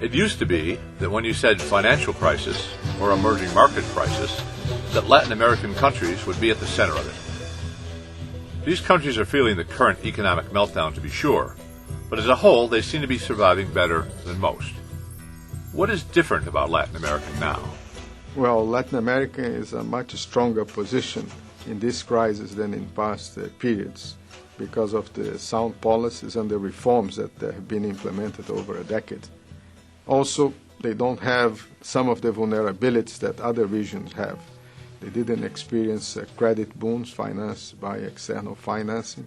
It used to be that when you said financial crisis or emerging market crisis, that Latin American countries would be at the center of it. These countries are feeling the current economic meltdown, to be sure, but as a whole, they seem to be surviving better than most. What is different about Latin America now? Well, Latin America is a much stronger position in this crisis than in past periods because of the sound policies and the reforms that have been implemented over a decade. Also, they don't have some of the vulnerabilities that other regions have. They didn't experience credit booms financed by external financing.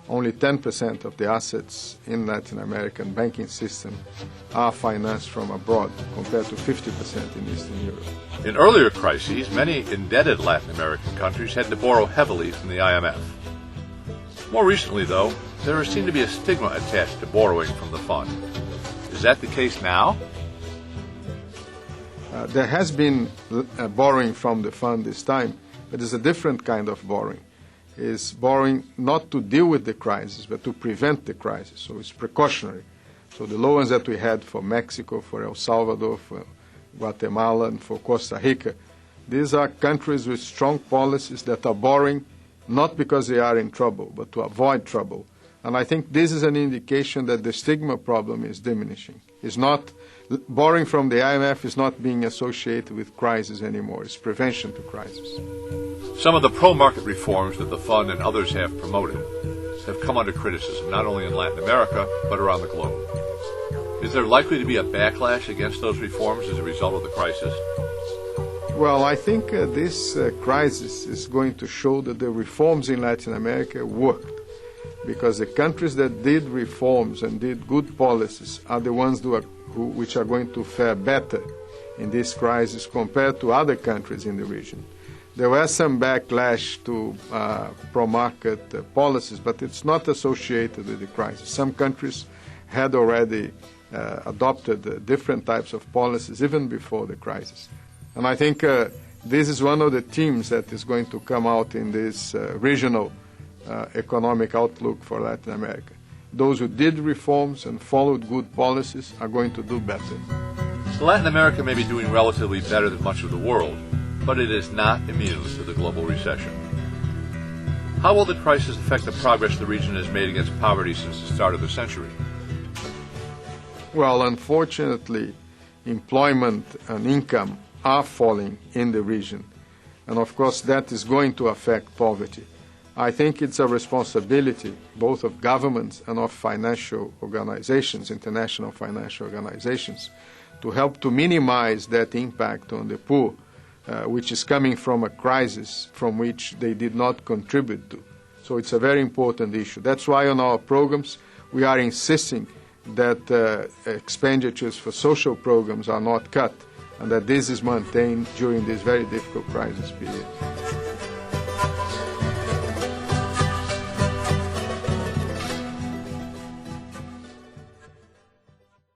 Only 10% of the assets in Latin American banking system are financed from abroad, compared to 50% in Eastern Europe. In earlier crises, many indebted Latin American countries had to borrow heavily from the IMF. More recently, though, there seemed to be a stigma attached to borrowing from the fund. Is that the case now? There has been borrowing from the fund this time, but it's a different kind of borrowing. It's borrowing not to deal with the crisis, but to prevent the crisis. So it's precautionary. So the loans that we had for Mexico, for El Salvador, for Guatemala, and for Costa Rica, these are countries with strong policies that are borrowing not because they are in trouble, but to avoid trouble. And I think this is an indication that the stigma problem is diminishing. It's not borrowing from the IMF is not being associated with crisis anymore. It's prevention to crisis. Some of the pro-market reforms that the fund and others have promoted have come under criticism, not only in Latin America, but around the globe. Is there likely to be a backlash against those reforms as a result of the crisis? Well, I think this crisis is going to show that the reforms in Latin America worked, because the countries that did reforms and did good policies are the ones which are going to fare better in this crisis compared to other countries in the region. There was some backlash to pro-market policies, but it's not associated with the crisis. Some countries had already adopted different types of policies even before the crisis. And I think this is one of the themes that is going to come out in this regional economic outlook for Latin America. Those who did reforms and followed good policies are going to do better. Latin America may be doing relatively better than much of the world, but it is not immune to the global recession. How will the crisis affect the progress the region has made against poverty since the start of the century? Well, unfortunately, employment and income are falling in the region. And of course, that is going to affect poverty. I think it's a responsibility both of governments and of financial organizations, international financial organizations, to help to minimize that impact on the poor, which is coming from a crisis from which they did not contribute to. So it's a very important issue. That's why on our programs we are insisting that expenditures for social programs are not cut and that this is maintained during this very difficult crisis period.